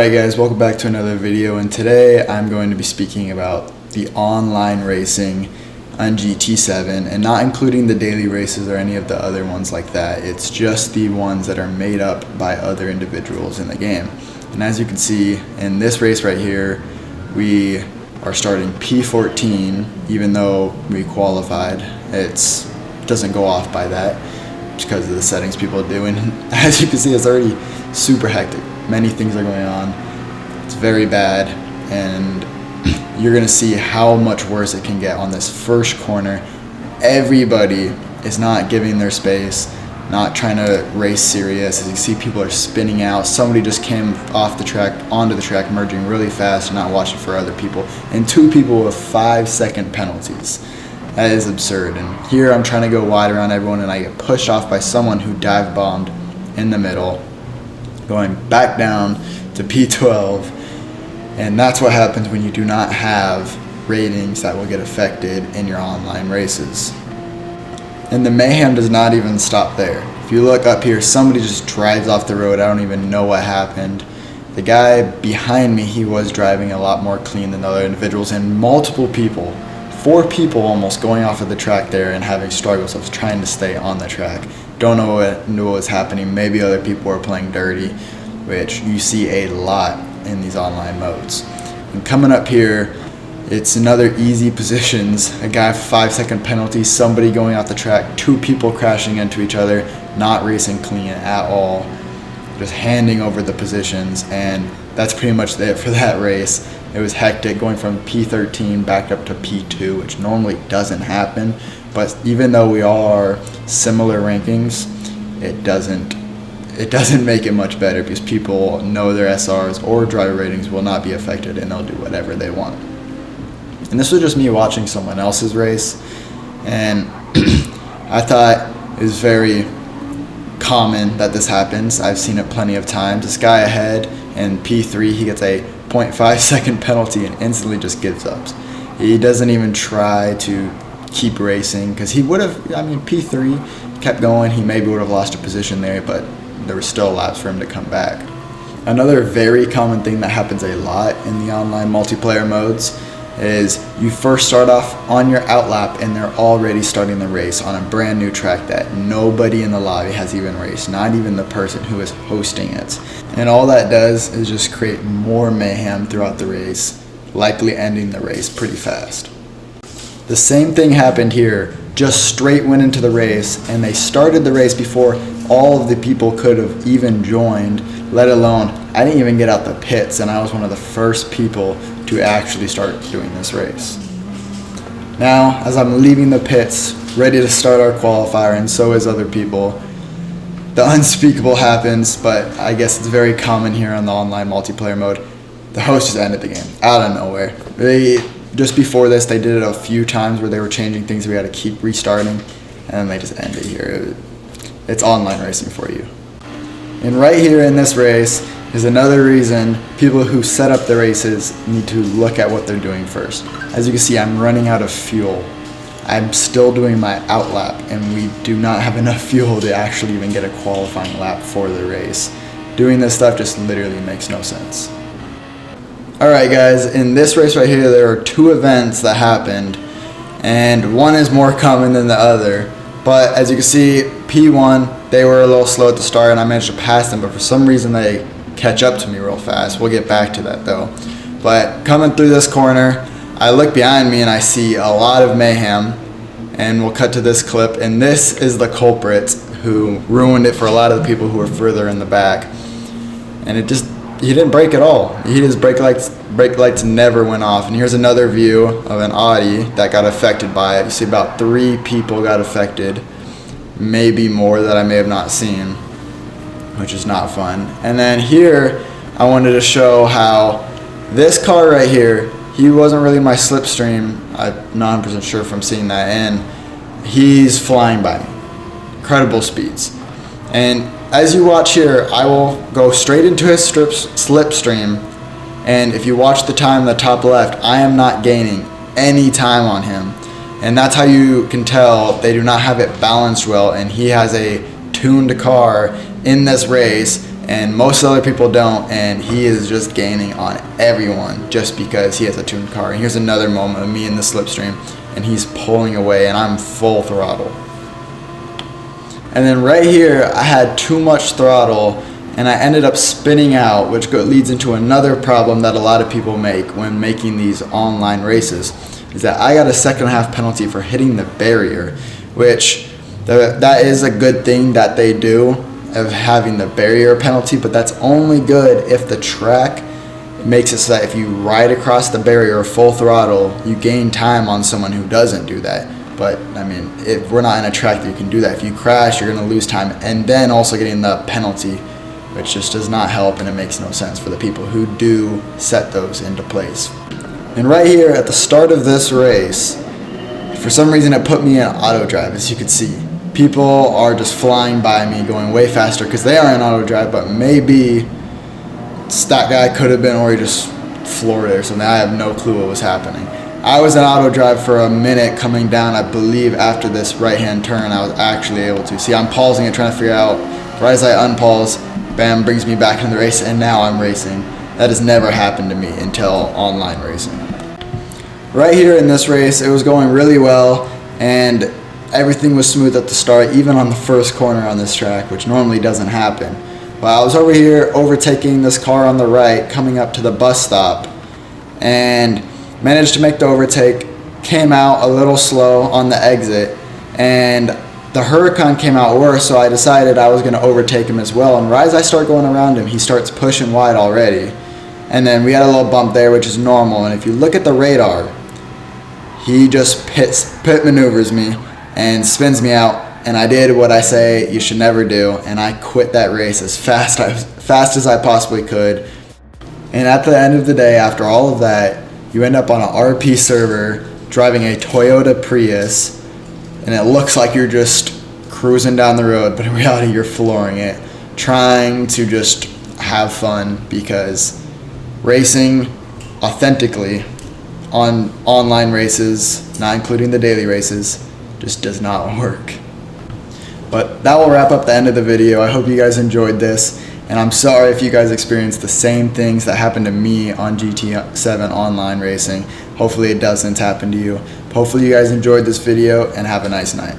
Alright guys, welcome back to another video, and today I'm going to be speaking about the online racing on GT7 and not including the daily races or any of the other ones like that. It's just the ones that are made up by other individuals in the game. And as you can see in this race right here, we are starting P14 even though we qualified. It doesn't go off by that just because of the settings people do, and as you can see it's already super hectic. Many things are going on. It's very bad, and you're gonna see how much worse it can get on this first corner. Everybody is not giving their space, not trying to race serious. As you see, people are spinning out. Somebody just came off the track onto the track, merging really fast, not watching for other people, and 2 people with 5-second penalties. That is absurd. And here I'm trying to go wide around everyone, and I get pushed off by someone who dive bombed in the middle, going back down to P12. And that's what happens when you do not have ratings that will get affected in your online races. And the mayhem does not even stop there. If you look up here, somebody just drives off the road. I don't even know what happened. The guy behind me, he was driving a lot more clean than the other individuals, and multiple people, 4 people almost, going off of the track there and having struggles of trying to stay on the track. Don't know what was happening. Maybe other people were playing dirty, which you see a lot in these online modes. And coming up here, it's another easy positions. A guy 5-second penalty, somebody going off the track, 2 people crashing into each other, not racing clean at all, just handing over the positions. And that's pretty much it for that race. It was hectic, going from P13 back up to P2, which normally doesn't happen. But even though we all are similar rankings, it doesn't make it much better, because people know their SRs or driver ratings will not be affected, and they'll do whatever they want. And this was just me watching someone else's race, and I thought it was very common that this happens. I've seen it plenty of times. This guy ahead in P3, he gets a 0.5-second penalty and instantly just gives up. He doesn't even try to keep racing, because he would have, P3 kept going, he maybe would have lost a position there, but there was still laps for him to come back. Another very common thing that happens a lot in the online multiplayer modes is you first start off on your outlap and they're already starting the race on a brand new track that nobody in the lobby has even raced, not even the person who is hosting it. And all that does is just create more mayhem throughout the race, likely ending the race pretty fast. The same thing happened here, just straight went into the race, and they started the race before all of the people could have even joined, let alone, I didn't even get out the pits, and I was one of the first people to actually start doing this race. Now, as I'm leaving the pits, ready to start our qualifier, and so is other people, the unspeakable happens, but I guess it's very common here on the online multiplayer mode. The host just ended the game, out of nowhere. Just before this, they did it a few times where they were changing things, we had to keep restarting, and then they just ended here. It's online racing for you. And right here in this race is another reason people who set up the races need to look at what they're doing first. As you can see, I'm running out of fuel. I'm still doing my outlap, and we do not have enough fuel to actually even get a qualifying lap for the race. Doing this stuff just literally makes no sense. Alright guys, in this race right here, there are 2 events that happened, and one is more common than the other. But as you can see, P1, they were a little slow at the start, and I managed to pass them, but for some reason they catch up to me real fast. We'll get back to that though. But coming through this corner, I look behind me and I see a lot of mayhem, and we'll cut to this clip, and this is the culprit who ruined it for a lot of the people who were further in the back. And he didn't brake at all. His brake lights never went off. And here's another view of an Audi that got affected by it. You see about 3 people got affected, maybe more that I may have not seen, which is not fun. And then here, I wanted to show how this car right here, he wasn't really my slipstream. I'm not 100% sure from seeing that, and he's flying by me. Incredible speeds. And as you watch here, I will go straight into his slipstream, and if you watch the time in the top left, I am not gaining any time on him. And that's how you can tell they do not have it balanced well, and he has a tuned car in this race and most other people don't, and he is just gaining on everyone just because he has a tuned car. And here's another moment of me in the slipstream, and he's pulling away and I'm full throttle. And then right here I had too much throttle and I ended up spinning out, which leads into another problem that a lot of people make when making these online races, is that I got a second half penalty for hitting the barrier, which that is a good thing that they do, of having the barrier penalty, but that's only good if the track makes it so that if you ride across the barrier full throttle, you gain time on someone who doesn't do that. But I mean, if we're not in a track that you can do that. If you crash, you're going to lose time, and then also getting the penalty, which just does not help, and it makes no sense for the people who do set those into place. And right here at the start of this race, for some reason it put me in auto drive, as you can see. People are just flying by me, going way faster because they are in auto drive, but maybe that guy could have been, or he just floored it or something. I have no clue what was happening. I was in auto drive for a minute coming down, I believe after this right-hand turn I was actually able to. See, I'm pausing and trying to figure out, right as I unpause, bam, brings me back into the race, and now I'm racing. That has never happened to me until online racing. Right here in this race, it was going really well, and everything was smooth at the start, even on the first corner on this track, which normally doesn't happen. But I was over here overtaking this car on the right, coming up to the bus stop, and managed to make the overtake, came out a little slow on the exit, and the Huracan came out worse, so I decided I was going to overtake him as well. And right as I start going around him, he starts pushing wide already. And then we had a little bump there, which is normal. And if you look at the radar, he just pit maneuvers me and spins me out. And I did what I say you should never do, and I quit that race as fast as I possibly could. And at the end of the day, after all of that, you end up on an RP server driving a Toyota Prius, and it looks like you're just cruising down the road, but in reality you're flooring it, trying to just have fun, because racing authentically on online races, not including the daily races, just does not work. But that will wrap up the end of the video. I hope you guys enjoyed this, and I'm sorry if you guys experienced the same things that happened to me on GT7 online racing. Hopefully it doesn't happen to you. Hopefully you guys enjoyed this video, and have a nice night.